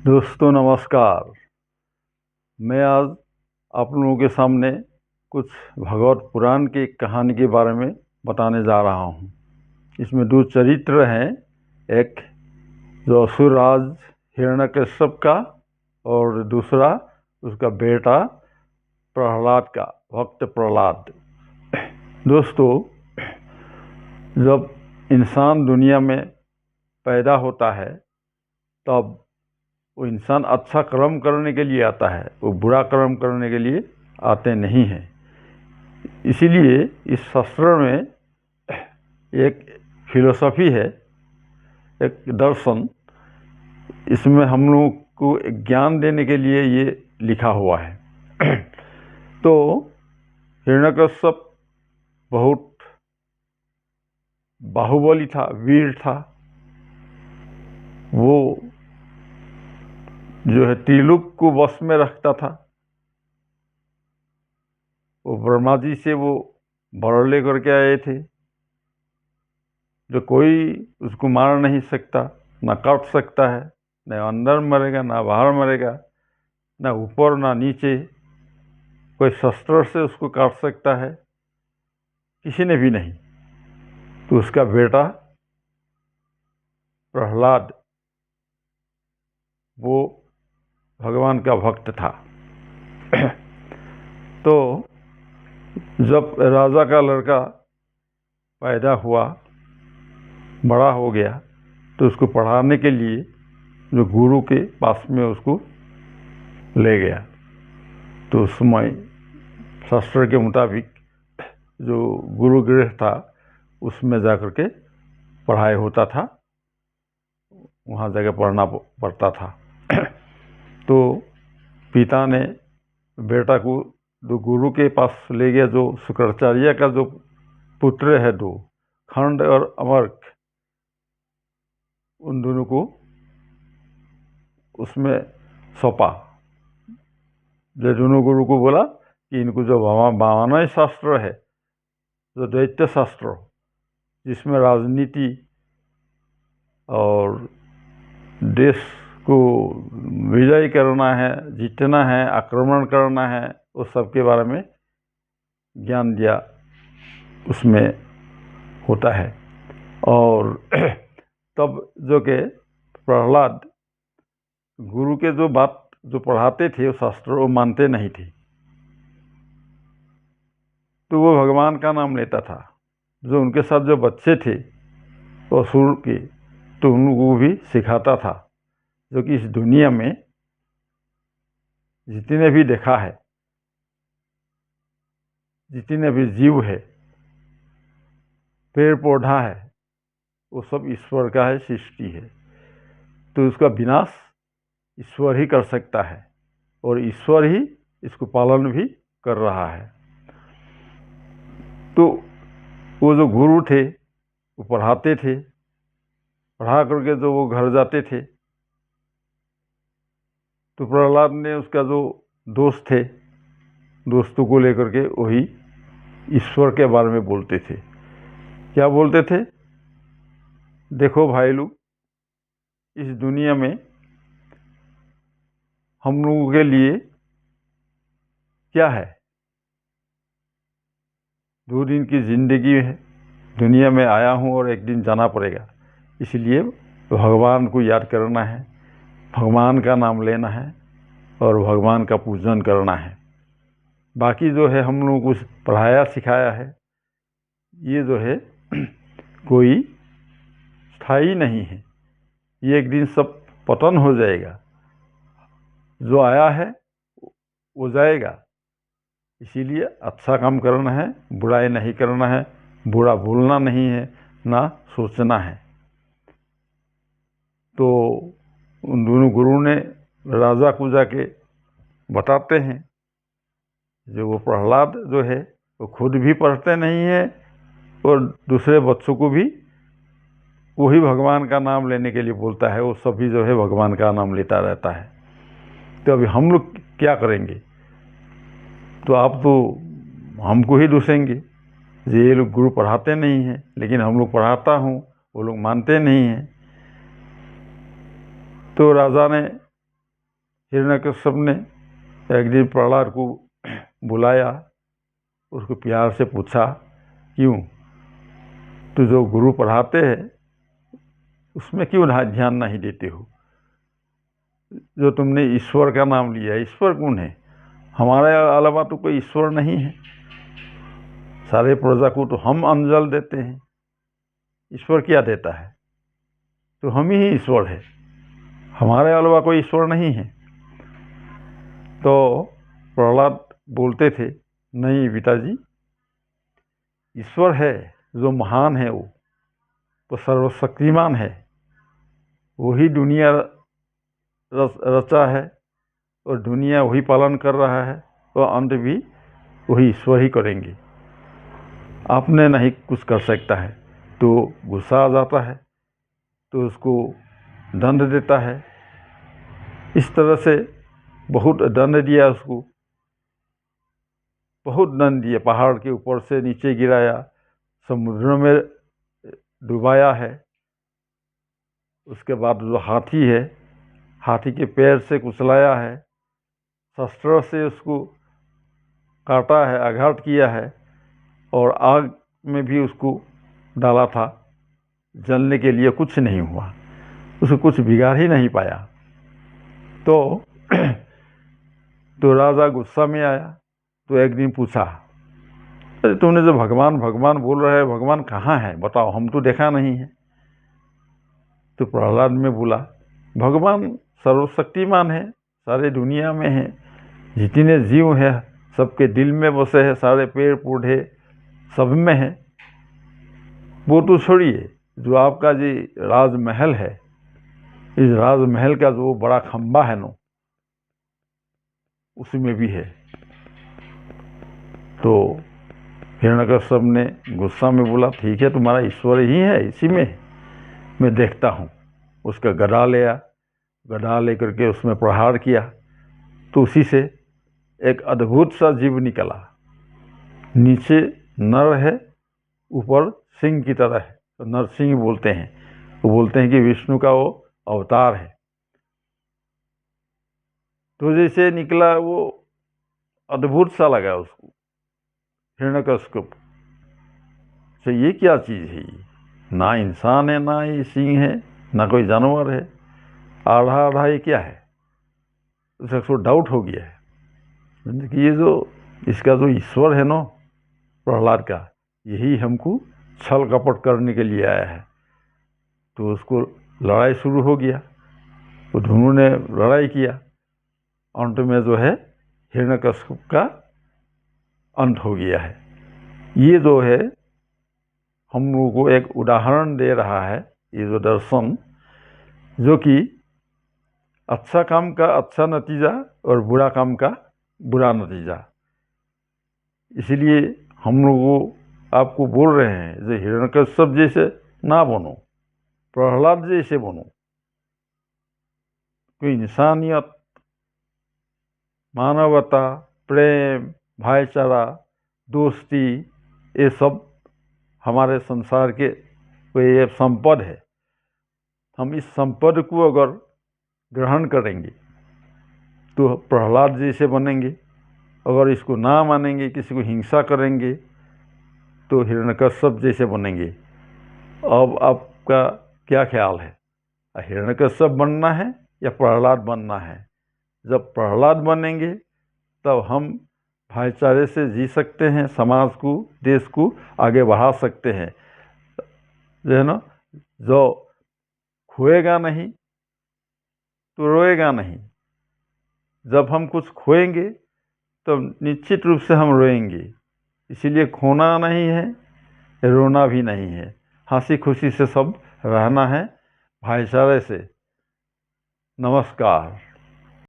दोस्तों नमस्कार। मैं आज आप लोगों के सामने कुछ भगवत पुराण की कहानी के बारे में बताने जा रहा हूँ। इसमें दो चरित्र हैं, एक जो असुरराज हिरण्यकश्यप का और दूसरा उसका बेटा प्रहलाद का, भक्त प्रहलाद। दोस्तों, जब इंसान दुनिया में पैदा होता है तब वो इंसान अच्छा कर्म करने के लिए आता है, वो बुरा कर्म करने के लिए आते नहीं हैं। इसीलिए इस शास्त्र में एक फिलोसफी है, एक दर्शन, इसमें हम लोगों को ज्ञान देने के लिए ये लिखा हुआ है। तो हिरण्यकश्यप बहुत बाहुबली था, वीर था। वो जो है त्रिलोक को वश में रखता था। वो ब्रह्मा जी से वो वर लेकर के आए थे, जो कोई उसको मार नहीं सकता, ना काट सकता है, न अंदर मरेगा ना बाहर मरेगा, ना ऊपर ना नीचे। कोई शस्त्र से उसको काट सकता है, किसी ने भी नहीं। तो उसका बेटा प्रहलाद वो भगवान का भक्त था। तो जब राजा का लड़का पैदा हुआ, बड़ा हो गया, तो उसको पढ़ाने के लिए जो गुरु के पास में उसको ले गया। तो उस समय शास्त्र के मुताबिक जो गुरु गृह था उसमें जाकर के पढ़ाई होता था, वहाँ जगह पढ़ना पड़ता था। तो पिता ने बेटा को जो गुरु के पास ले गया, जो शुक्राचार्य का जो पुत्र है, दो खंड और अमर्क, उन दोनों को उसमें सौंपा। जो दोनों गुरु को बोला कि इनको जो वामन शास्त्र है, जो दैत्य शास्त्र, जिसमें राजनीति और देश को विजय करना है, जीतना है, आक्रमण करना है, उस सब के बारे में ज्ञान दिया उसमें होता है। और तब जो के प्रहलाद गुरु के जो बात जो पढ़ाते थे वो शास्त्र, वो मानते नहीं थे। तो वो भगवान का नाम लेता था। जो उनके साथ जो बच्चे थे वो असुर के, तो उनको भी सिखाता था, जो कि इस दुनिया में जितने भी देखा है, जितने भी जीव है, पेड़ पौधा है, वो सब ईश्वर का है, सृष्टि है। तो उसका विनाश ईश्वर ही कर सकता है, और ईश्वर ही इसको पालन भी कर रहा है। तो वो जो गुरु थे वो पढ़ाते थे, पढ़ा करके जो वो घर जाते थे, तो प्रहलाद ने उसका जो दोस्त थे, दोस्तों को लेकर के वही ईश्वर के बारे में बोलते थे। क्या बोलते थे? देखो भाई लोग, इस दुनिया में हम लोगों के लिए क्या है? 2 दिन की जिंदगी है, दुनिया में आया हूँ और एक दिन जाना पड़ेगा। इसलिए भगवान को याद करना है, भगवान का नाम लेना है और भगवान का पूजन करना है। बाकी जो है हम लोगों को पढ़ाया सिखाया है, ये जो है कोई स्थायी नहीं है। ये एक दिन सब पतन हो जाएगा। जो आया है वो जाएगा। इसीलिए अच्छा काम करना है, बुराई नहीं करना है, बुरा भूलना नहीं है, ना सोचना है। तो उन दोनों गुरु ने राजा को जाके बताते हैं। जो वो प्रहलाद जो है वो खुद भी पढ़ते नहीं है और दूसरे बच्चों को भी वही भगवान का नाम लेने के लिए बोलता है। वो सभी जो है भगवान का नाम लेता रहता है। तो अभी हम लोग क्या करेंगे? तो आप तो हमको ही दूसेंगे, ये लोग गुरु पढ़ाते नहीं हैं, लेकिन हम लोग पढ़ाता हूँ, वो लोग मानते नहीं हैं। तो राजा ने हिरण्यकश्यप ने एक दिन प्रहलाद को बुलाया, उसको प्यार से पूछा, क्यों तो जो गुरु पढ़ाते हैं उसमें क्यों ध्यान नहीं देते हो? जो तुमने ईश्वर का नाम लिया, ईश्वर कौन है? हमारे अलावा तो कोई ईश्वर नहीं है। सारे प्रजा को तो हम अन्न जल देते हैं, ईश्वर क्या देता है? तो हम ही ईश्वर है, हमारे अलावा कोई ईश्वर नहीं है। तो प्रहलाद बोलते थे, नहीं पिताजी, ईश्वर है जो महान है, वो तो सर्वशक्तिमान है, वही दुनिया रचा है और दुनिया वही पालन कर रहा है, तो अंत भी वही ईश्वर ही करेंगे, आपने नहीं कुछ कर सकता है। तो गुस्सा आ जाता है तो उसको दंड देता है। इस तरह से बहुत दंड दिया उसको, बहुत दंड दिया, पहाड़ के ऊपर से नीचे गिराया, समुद्र में डुबाया है। उसके बाद जो हाथी है, हाथी के पैर से कुचलाया है, शस्त्र से उसको काटा है, आघात किया है, और आग में भी उसको डाला था, जलने के लिए कुछ नहीं हुआ, उसको कुछ बिगाड़ ही नहीं पाया। तो राजा गुस्सा में आया, तो एक दिन पूछा, अरे तुमने जो भगवान भगवान बोल रहे हैं, भगवान कहाँ है बताओ, हम तो देखा नहीं है। तो प्रहलाद में बोला, भगवान सर्वशक्तिमान है, सारे दुनिया में है, जितने जीव हैं सबके दिल में बसे हैं, सारे पेड़ पौधे सब में है। वो तो छोड़िए, जो आपका जी राजमहल है, इस राजमहल का जो बड़ा खंबा है नो, उसमें भी है। तो हिरण्यकश्यप ने गुस्सा में बोला, ठीक है, तुम्हारा ईश्वर ही है, इसी में मैं देखता हूँ। उसका गदा लिया, गदा लेकर के उसमें प्रहार किया, तो उसी से एक अद्भुत सा जीव निकला। नीचे नर है, ऊपर सिंह की तरह है, तो नरसिंह बोलते हैं। वो बोलते हैं कि विष्णु का वो अवतार है। तो जैसे निकला, वो अद्भुत सा लगा उसको हिरण्यकश्यप से, ये क्या चीज़ है? ना इंसान है, ना ये सिंह है, ना कोई जानवर है, आधा आधा ये क्या है? उसको डाउट हो गया है कि ये जो इसका जो ईश्वर है ना प्रहलाद का, यही हमको छल कपट करने के लिए आया है। तो उसको लड़ाई शुरू हो गया, तो दोनों ने लड़ाई किया। अंत में जो है हिरण्यकश्यप का अंत हो गया है। ये जो है हम लोगों को एक उदाहरण दे रहा है, ये जो दर्शन, जो कि अच्छा काम का अच्छा नतीजा और बुरा काम का बुरा नतीजा। इसलिए हम लोग आपको बोल रहे हैं, जो हिरण्यकश्यप जैसे ना बनो, प्रहलाद जैसे बनो। कोई इंसानियत, मानवता, प्रेम, भाईचारा, दोस्ती, ये सब हमारे संसार के कोई ये संपद है। हम इस संपद को अगर ग्रहण करेंगे तो प्रहलाद जैसे बनेंगे, अगर इसको ना मानेंगे, किसी को हिंसा करेंगे, तो हिरण्यकश्यप जैसे बनेंगे। अब आपका क्या ख्याल है, हिरण्यकश्यप बनना है या प्रहलाद बनना है? जब प्रहलाद बनेंगे तब हम भाईचारे से जी सकते हैं, समाज को, देश को आगे बढ़ा सकते हैं। जो है ना, जो खोएगा नहीं तो रोएगा नहीं। जब हम कुछ खोएंगे तो निश्चित रूप से हम रोएंगे। इसीलिए खोना नहीं है, रोना भी नहीं है, हंसी खुशी से सब रहना है, भाईचारे से। नमस्कार।